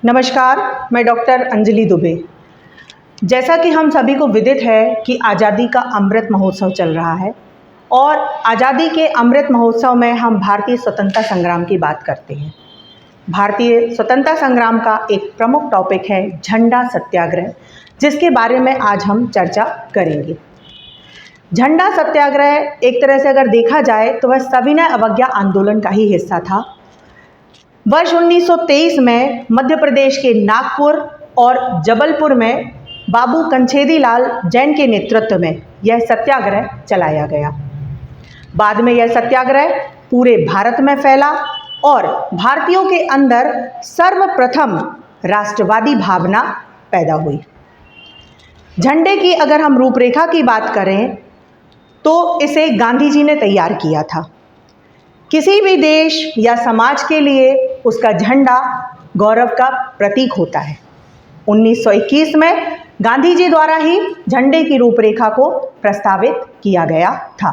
नमस्कार, मैं डॉक्टर अंजलि दुबे। जैसा कि हम सभी को विदित है कि आज़ादी का अमृत महोत्सव चल रहा है और आज़ादी के अमृत महोत्सव में हम भारतीय स्वतंत्रता संग्राम की बात करते हैं। भारतीय स्वतंत्रता संग्राम का एक प्रमुख टॉपिक है झंडा सत्याग्रह, जिसके बारे में आज हम चर्चा करेंगे। झंडा सत्याग्रह एक तरह से अगर देखा जाए तो वह सविनय अवज्ञा आंदोलन का ही हिस्सा था। वर्ष 1923 में मध्य प्रदेश के नागपुर और जबलपुर में बाबू कंछेदी लाल जैन के नेतृत्व में यह सत्याग्रह चलाया गया। बाद में यह सत्याग्रह पूरे भारत में फैला और भारतीयों के अंदर सर्वप्रथम राष्ट्रवादी भावना पैदा हुई। झंडे की अगर हम रूपरेखा की बात करें तो इसे गांधी जी ने तैयार किया था। किसी भी देश या समाज के लिए उसका झंडा गौरव का प्रतीक होता है। 1921 में गांधी जी द्वारा ही झंडे की रूपरेखा को प्रस्तावित किया गया था।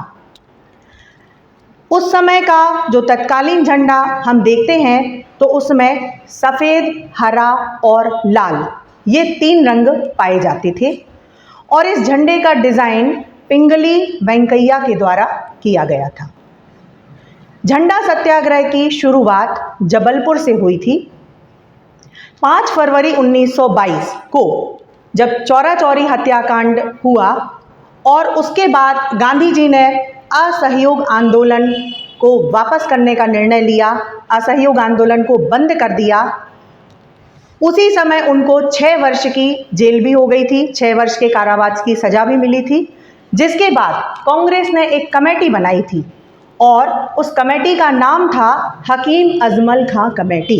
उस समय का जो तत्कालीन झंडा हम देखते हैं तो उसमें सफ़ेद, हरा और लाल ये 3 रंग पाए जाते थे और इस झंडे का डिज़ाइन पिंगली वेंकैया के द्वारा किया गया था। झंडा सत्याग्रह की शुरुआत जबलपुर से हुई थी। 5 फरवरी 1922 को जब चौरा चौरी हत्याकांड हुआ और उसके बाद गांधी जी ने असहयोग आंदोलन को वापस करने का निर्णय लिया, असहयोग आंदोलन को बंद कर दिया। उसी समय उनको 6 वर्ष की जेल भी हो गई थी, 6 वर्ष के कारावास की सज़ा भी मिली थी। जिसके बाद कांग्रेस ने एक कमेटी बनाई थी और उस कमेटी का नाम था हकीम अजमल खां कमेटी।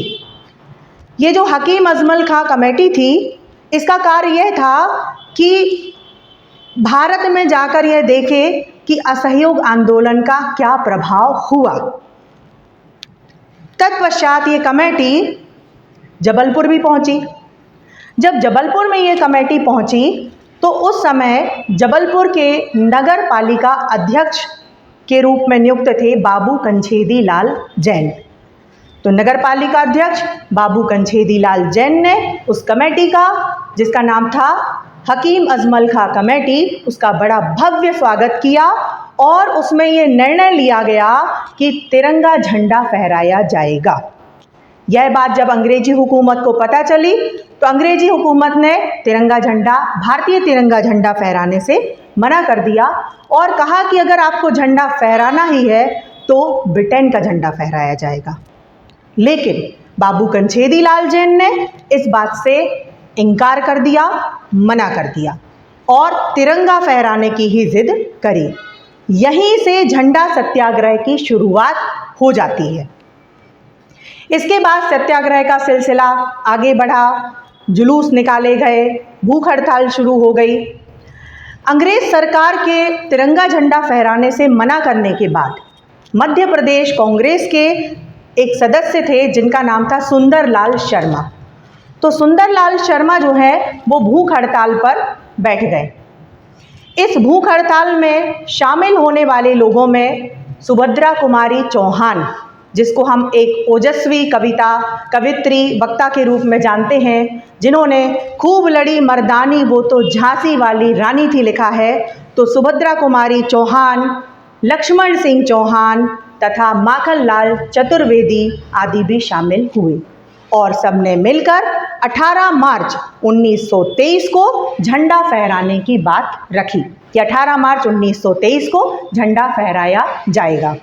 ये जो हकीम अजमल खां कमेटी थी, इसका कार्य यह था कि भारत में जाकर यह देखे कि असहयोग आंदोलन का क्या प्रभाव हुआ। तत्पश्चात ये कमेटी जबलपुर भी पहुंची। जब जबलपुर में ये कमेटी पहुंची तो उस समय जबलपुर के नगर पालिका अध्यक्ष के रूप में नियुक्त थे बाबू कंछेदी लाल जैन। तो नगर पालिका अध्यक्ष बाबू कंछेदी लाल जैन ने उस कमेटी का, जिसका नाम था हकीम अजमल खां कमेटी, उसका बड़ा भव्य स्वागत किया और उसमें ये निर्णय लिया गया कि तिरंगा झंडा फहराया जाएगा। यह बात जब अंग्रेजी हुकूमत को पता चली तो अंग्रेजी हुकूमत ने तिरंगा झंडा, भारतीय तिरंगा झंडा फहराने से मना कर दिया और कहा कि अगर आपको झंडा फहराना ही है तो ब्रिटेन का झंडा फहराया जाएगा। लेकिन बाबू कंछेदी लाल जैन ने इस बात से इनकार कर दिया, मना कर दिया और तिरंगा फहराने की ही जिद करी। यहीं से झंडा सत्याग्रह की शुरुआत हो जाती है। इसके बाद सत्याग्रह का सिलसिला आगे बढ़ा, जुलूस निकाले गए, भूख हड़ताल शुरू हो गई। अंग्रेज सरकार के तिरंगा झंडा फहराने से मना करने के बाद मध्य प्रदेश कांग्रेस के एक सदस्य थे जिनका नाम था सुंदरलाल शर्मा। तो सुंदरलाल शर्मा जो है वो भूख हड़ताल पर बैठ गए। इस भूख हड़ताल में शामिल होने वाले लोगों में सुभद्रा कुमारी चौहान, जिसको हम एक ओजस्वी कवित्री, वक्ता के रूप में जानते हैं, जिन्होंने खूब लड़ी मर्दानी वो तो झांसी वाली रानी थी लिखा है, तो सुभद्रा कुमारी चौहान, लक्ष्मण सिंह चौहान तथा माखनलाल चतुर्वेदी आदि भी शामिल हुए और सबने मिलकर 18 मार्च 1923 को झंडा फहराने की बात रखी कि 18 मार्च 1923 को झंडा फहराया जाएगा।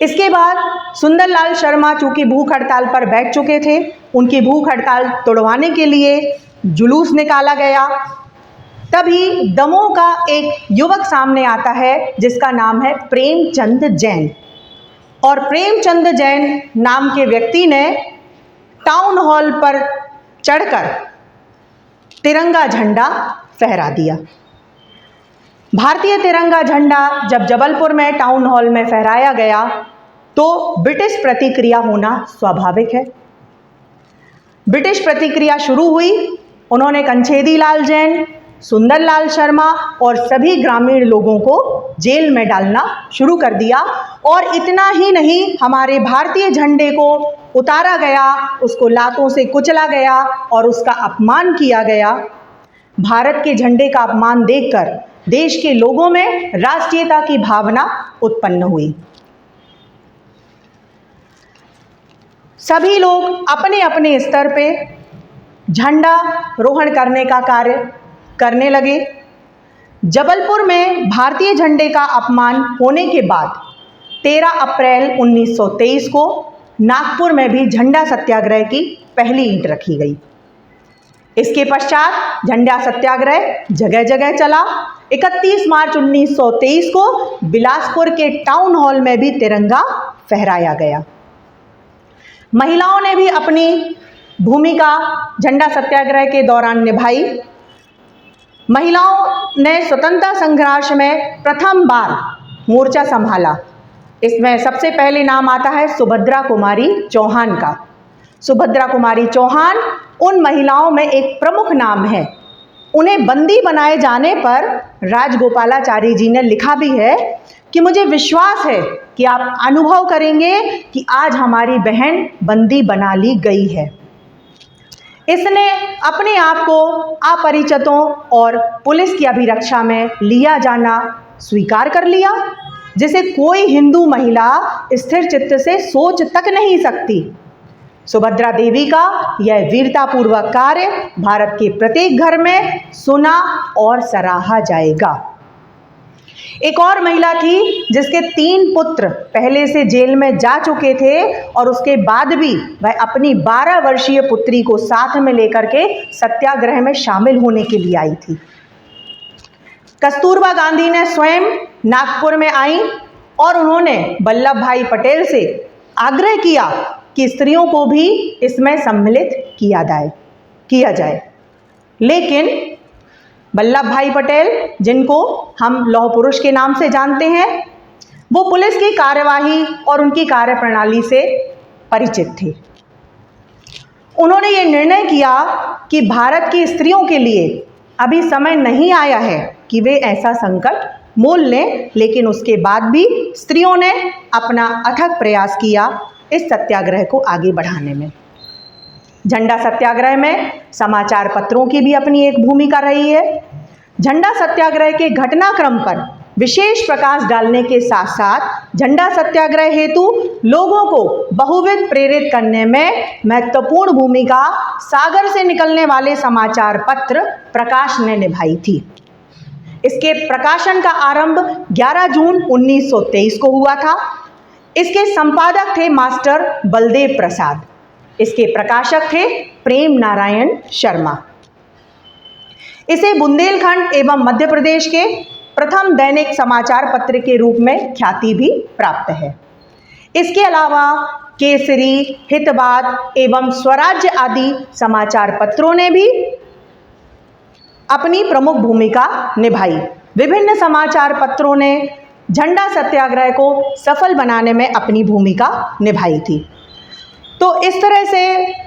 इसके बाद सुंदरलाल शर्मा चूँकि भूख हड़ताल पर बैठ चुके थे, उनकी भूख हड़ताल तोड़वाने के लिए जुलूस निकाला गया। तभी दमोह का एक युवक सामने आता है जिसका नाम है प्रेमचंद जैन। और प्रेमचंद जैन नाम के व्यक्ति ने टाउन हॉल पर चढ़कर तिरंगा झंडा फहरा दिया। भारतीय तिरंगा झंडा जब जबलपुर में टाउन हॉल में फहराया गया तो ब्रिटिश प्रतिक्रिया होना स्वाभाविक है। ब्रिटिश प्रतिक्रिया शुरू हुई। उन्होंने कंछेदी लाल जैन सुंदरलाल शर्मा और सभी ग्रामीण लोगों को जेल में डालना शुरू कर दिया। और इतना ही नहीं, हमारे भारतीय झंडे को उतारा गया, उसको लातों से कुचला गया और उसका अपमान किया गया। भारत के झंडे का अपमान देखकर देश के लोगों में राष्ट्रीयता की भावना उत्पन्न हुई। सभी लोग अपने अपने स्तर पे झंडा रोहण करने का कार्य करने लगे। जबलपुर में भारतीय झंडे का अपमान होने के बाद 13 अप्रैल 1923 को नागपुर में भी झंडा सत्याग्रह की पहली ईंट रखी गई। इसके पश्चात झंडा सत्याग्रह जगह जगह चला। 31 मार्च 1923 को बिलासपुर के टाउन हॉल में भी तिरंगा फहराया गया। महिलाओं ने भी अपनी भूमिका झंडा सत्याग्रह के दौरान निभाई। महिलाओं ने स्वतंत्रता संघर्ष में प्रथम बार मोर्चा संभाला। इसमें सबसे पहले नाम आता है सुभद्रा कुमारी चौहान का। सुभद्रा कुमारी चौहान उन महिलाओं में एक प्रमुख नाम है। उन्हें बंदी बनाए जाने पर राजगोपालाचारी जी ने लिखा भी है कि मुझे विश्वास है कि आप अनुभव करेंगे कि आज हमारी बहन बंदी बना ली गई है। इसने अपने आप को अपरिचितों और पुलिस की अभिरक्षा में लिया जाना स्वीकार कर लिया, जिसे कोई हिंदू महिला स्थिर चित्त से सोच तक नहीं सकती। सुभद्रा देवी का यह वीरतापूर्वक कार्य भारत के प्रत्येक घर में सुना और सराहा जाएगा। एक और महिला थी जिसके 3 पुत्र पहले से जेल में जा चुके थे और उसके बाद भी वह अपनी 12 वर्षीय पुत्री को साथ में लेकर के सत्याग्रह में शामिल होने के लिए आई थी। कस्तूरबा गांधी ने स्वयं नागपुर में आई और उन्होंने वल्लभ भाई पटेल से आग्रह किया कि स्त्रियों को भी इसमें सम्मिलित किया जाए। लेकिन वल्लभ भाई पटेल, जिनको हम लौह पुरुष के नाम से जानते हैं, वो पुलिस की कार्यवाही और उनकी कार्यप्रणाली से परिचित थे। उन्होंने ये निर्णय किया कि भारत की स्त्रियों के लिए अभी समय नहीं आया है कि वे ऐसा संकट मोल लें, लेकिन उसके बाद भी स्त्रियों ने अपना अथक प्रयास किया इस सत्याग्रह को आगे बढ़ाने में। झंडा सत्याग्रह में समाचार पत्रों की भी अपनी एक भूमिका रही है। झंडा सत्याग्रह के घटनाक्रम पर विशेष प्रकाश डालने के साथ साथ झंडा सत्याग्रह हेतु लोगों को बहुविध प्रेरित करने में महत्वपूर्ण भूमिका सागर से निकलने वाले समाचार पत्र प्रकाश ने निभाई थी। इसके प्रकाशन का आरंभ 11 जून 1923 को हुआ था। इसके संपादक थे मास्टर बलदेव प्रसाद। इसके प्रकाशक थे प्रेम नारायण शर्मा। इसे बुंदेलखंड एवं मध्य प्रदेश के प्रथम दैनिक समाचार पत्र के रूप में ख्याति भी प्राप्त है। इसके अलावा केसरी, हितवाद एवं स्वराज्य आदि समाचार पत्रों ने भी अपनी प्रमुख भूमिका निभाई। विभिन्न समाचार पत्रों ने झंडा सत्याग्रह को सफल बनाने में अपनी भूमिका निभाई थी। तो इस तरह से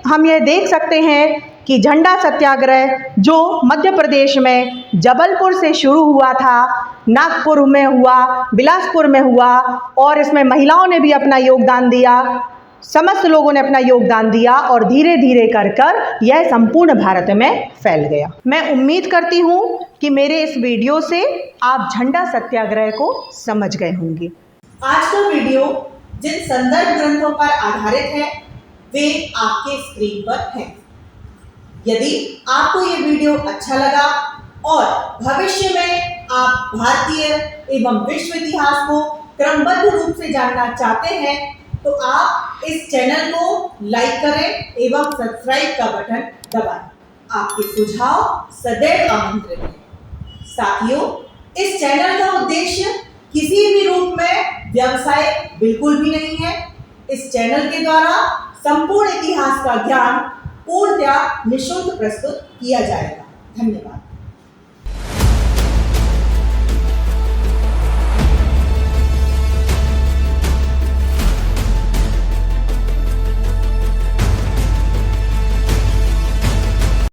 हम यह देख सकते हैं कि झंडा सत्याग्रह जो मध्य प्रदेश में जबलपुर से शुरू हुआ था, नागपुर में हुआ, बिलासपुर में हुआ और इसमें महिलाओं ने भी अपना योगदान दिया, समस्त लोगों ने अपना योगदान दिया और धीरे धीरे कर यह संपूर्ण भारत में फैल गया। मैं उम्मीद करती हूँ कि मेरे इस वीडियो से आप झंडा सत्याग्रह को समझ गए होंगे। आज का वीडियो जिन संदर्भ ग्रंथों पर आधारित है वे आपके स्क्रीन पर हैं। यदि आपको ये वीडियो अच्छा लगा और भविष्य में आप भारतीय एवं विश्व इतिहास को क्रमबद्ध रूप से जानना चाहते हैं तो आप इस चैनल को लाइक करें एवं सब्सक्राइब का बटन दबाएं। आपके सुझाव सदैव आमंत्रित हैं। साथियों, इस चैनल का उद्देश्य किसी भी रूप में व्यवसाय बिल्कुल भी नहीं है। इस चैनल के द्वारा संपूर्ण इतिहास का ज्ञान पूर्णतया निःशुल्क प्रस्तुत किया जाएगा। धन्यवाद।